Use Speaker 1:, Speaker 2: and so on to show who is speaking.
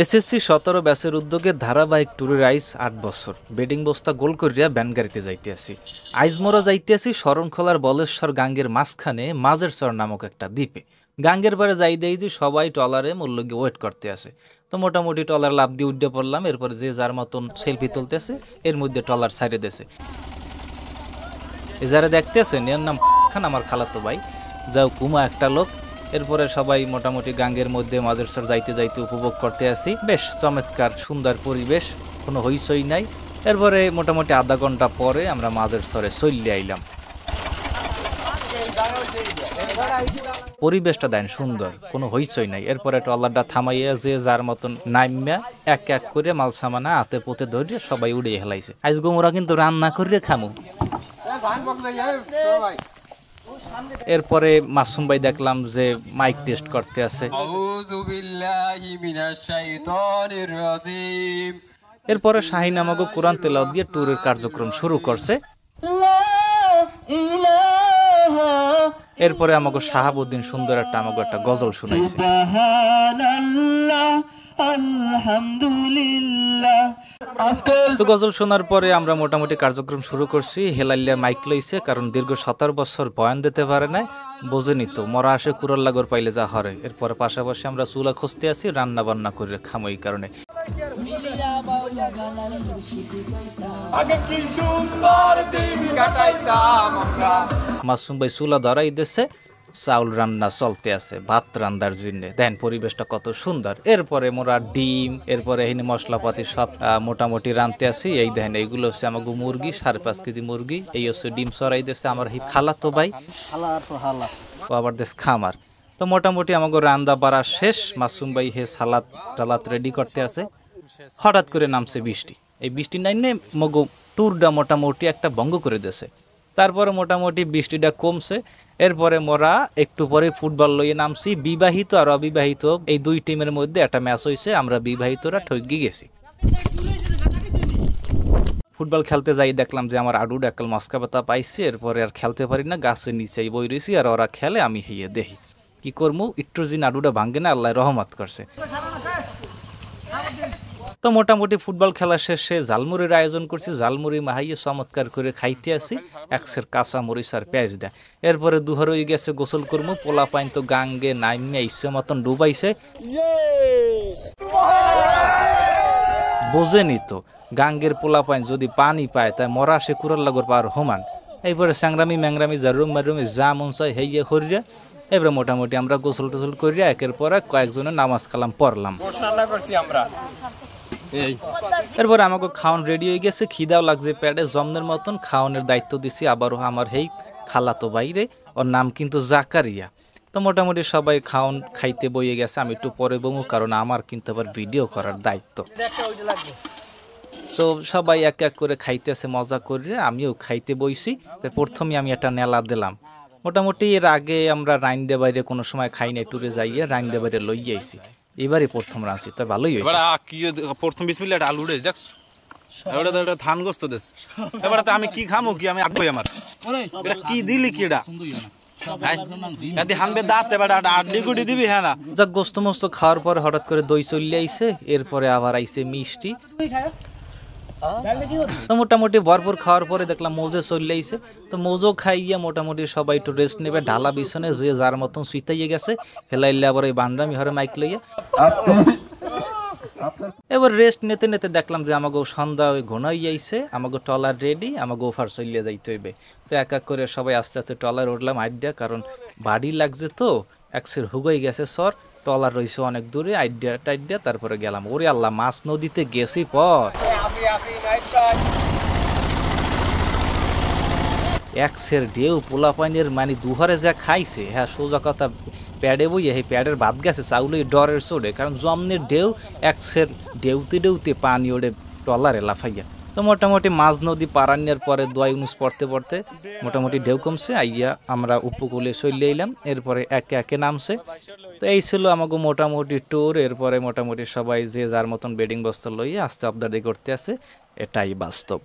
Speaker 1: SSC 17 ব্যাচের উদ্যোগে ধারাবাহিক ট্যুরের আইজ 8 বছর। বেডিং বস্তা গোল করিয়া ব্যানগাড়িতে যাইতে আসি। আইজ মোরা যাইতে আসি শরণখোলার বলেশ্বর গাঙ্গের মাঝখানে মাঝেরচর নামক একটা দ্বীপে। গাঙ্গের পারে যাই দেই যে সবাই ট্রলারে মূল্যকে ওয়েট করতে আসে। তো মোটামুটি ট্রলার লাভ দিয়ে উঠে পড়লাম। এরপরে যে যার মতন সেলফি তুলতেছে, এর মধ্যে ট্রলার সাইডে দেছে। এ যারা দেখতে আছেন এর নাম খান, আমার খালাতো ভাই, যাও কুমা একটা লোক। এরপরে সবাই মোটামুটি গাঙ্গের মধ্যে মাঝেরচর যাইতে যাইতে উপভোগ করতে আসি। বেশ চমৎকার সুন্দর পরিবেশ, কোনো হইচই নাই। এরপরে মোটামুটি আধা ঘন্টা পরে আমরা মাঝেরচরে চলে আইলাম। পরিবেশটা দেন সুন্দর, কোনো হইচই নাই। এরপরে ট্রলারটা থামাইয়া যে যার মতন নাইমিয়া এক এক করে মাল সামানা হাতে পোতে ধরে সবাই উড়িয়ে হেলাইছে। আজ গোমরা কিন্তু রান্না করে খামু। এরপরে মাসুম ভাই দেখলাম যে মাইক টেস্ট করতে আছে। এরপরে শাহিন আমাকে কোরআন তেলাওয়াত দিয়ে ট্যুরের কার্যক্রম শুরু করছে। এরপরে আমাকে শাহাবুদ্দিন সুন্দর আমাকে একটা গজল শুনাইছে। তো গজল শোনার পরে আমরা মোটামুটি কার্যক্রম শুরু করছি। হেলাইলিয়া মাইক লইছে, কারণ দীর্ঘ 17 বছর বয়ান দিতে পারে নাই, বোঝেনি তো মরা আসে কুরল লাগর পাইলে যা হরে। এরপরে পাশাপাশি আমরা চুলা খুঁজতে আছি, রান্না বান্না করে খামো। এই কারণে মাসুম ভাই চুলা ধরাই দিচ্ছে, চাউল রান্না চলতে আছে ভাত রান্নার জন্য। দেন পরিবেশটা কত সুন্দর। এরপরে মোরা ডিম, এরপরে এখানে মশলাপাতি সব মোটামুটি রানতে আসি। এই দেখেন এইগুলো হচ্ছে আমাকে মুরগি, 5.5 কেজি মুরগি। এই হচ্ছে ডিম সরাই দিচ্ছে আমার এই খালাতো ভাই, ও আবার দেশ খামার। তো মোটামুটি আমাকে রান্না বাড়া শেষ। মাসুম ভাই হে সালাদ টালাত রেডি করতে আছে। হঠাৎ করে নামছে বৃষ্টি। এই বৃষ্টি নাইনে মগো ট্যুরটা মোটামুটি একটা ভঙ্গ করে দিয়েছে। তারপরে মোটামুটি বৃষ্টিটা কমছে। এরপরে মোরা একটু পরে ফুটবল লইয়ে নামছি। বিবাহিত আর অবিবাহিত এই দুই টিমের মধ্যে একটা ম্যাচ হয়েছে। আমরা বিবাহিতরা ঠগি গেছি। ফুটবল খেলতে যাই দেখলাম যে আমার আডুড একাল মস্কা পাতা পাইছি। এরপরে আর খেলতে পারি না, গাছের নিচেই বই রয়েছি। আর ওরা খেলে, আমি হেয়ে দেখি কি করবো। একটু দিন আডুটা ভাঙ্গে না, আল্লাহ রহমত করছে। তো মোটামুটি ফুটবল খেলা শেষে ঝালমুড়ির আয়োজন করছি। ঝালমুড়ি মাহাইয়ে চমৎকার করে খাইতে আসি, একশের কাঁচা মরিচ আর পেঁয়াজ দেয়। এরপরে দুহার হয়ে গেছে গোসল করবো। পোলা পাইন তো গাঙ্গে নাইমে ইচ্ছে মতন ডুবাইছে। বোঝেনি তো গাঙ্গের পোলা পাইন যদি পানি পায় তাই মরা সে কুরাল লাগর পার হমান। এইবারে স্যাংরামি ম্যাংরামি জারুম মারুমি যা মন চাই হেইয়ে করিয়া এবারে মোটামুটি আমরা গোসল টোসল করিয়া একের পর এক কয়েকজনের নামাজ কালাম পড়লাম। এরপরে আমাকে খাওয়ান রেডি হয়ে গেছে, খিদাও লাগছে প্যাডে জমনের মতন। খাওয়ানোর দায়িত্ব দিছি আবারও আমার হেই খালাতো বাইরে, ওর নাম কিন্তু জাকারিয়া। তো মোটামুটি সবাই খাওয়ান খাইতে বইয়ে গেছে। আমি একটু পরে বমু, কারণ আমার কিন্তু আবার ভিডিও করার দায়িত্ব। তো সবাই এক এক করে খাইতেছে মজা করে, আমিও খাইতে বইছি। তো প্রথমে আমি একটা নেলা দিলাম। মোটামুটি এর আগে আমরা রাইন্দে বাইরে কোনো সময় খাই নাই, ট্যুরে যাইয়ে রাইন্দে বাইরে লইয়ে আইছি। এবারে প্রথম রাঁচি, তো ভালোই হয়েছে।
Speaker 2: প্রথম বিসমিল্লাহ আলু রে দেখ, এটা ধান গোস্ত দেশ। এবারে আমি কি খামো, কি আমি আটবই আমার এটা কি দিলি কি এটা
Speaker 1: গোস্ত মোস্ত খাওয়ার পরে হঠাৎ করে দই চলে আইছে। এরপরে আবার আইছে মিষ্টি। তো মোটামুটি ভরপুর খাওয়ার পরে দেখলাম মৌজে চলে আইছে। তো মৌজো খাইয়া মোটামুটি সবাই একটু রেস্ট নেবে। ঢালা বিছনে যে যার মতন শুইতাইয়ে গেছে। হেলাইলে আবার এই বান্ডামি হরে মাইক লইয়া এবার রেস্ট নিতে নিতে দেখলাম যে আমাকে সন্ধ্যা ঘনাই আইছে। আমাকে ট্রলার রেডি, আমাকে ওফার চলিয়ে যাইতে হইবে। তো এক এক করে সবাই আস্তে আস্তে ট্রলার উঠলাম আইডিয়া, কারণ বাড়ি লাগছে তো একসের হুগই গেছে সর। ট্রলার রয়েছে অনেক দূরে, আইডিয়া টাইডিয়া তারপরে গেলাম। ওরে আল্লাহ, মাছ নদীতে গেছি পর একসের ঢেউ পোলা পানির মানে দুহারে যা খাইছে। হ্যাঁ সোজা কথা, প্যাডে বইয়ে এই প্যাডের ভাত গেছে চাউলে ডরের চড়ে, কারণ জমনের ঢেউ একসের ঢেউতে ঢেউতে পানি ওড়ে ট্রলারে লাফাইয়া। তো মোটামুটি মাঝ নদী পারান্নের পরে দোয়া ইউনুস পড়তে পড়তে মোটামুটি ঢেউ কমছে। আইয়া আমরা উপকূলে চলে এলাম। এরপরে একে একে নামছে। তো এই ছিল আমাকে মোটামুটি ট্যুর। এরপরে মোটামুটি সবাই যে যার মতন বেডিং বস্তা লইয়া আস্তে আবদারি করতে আছে, এটাই বাস্তব।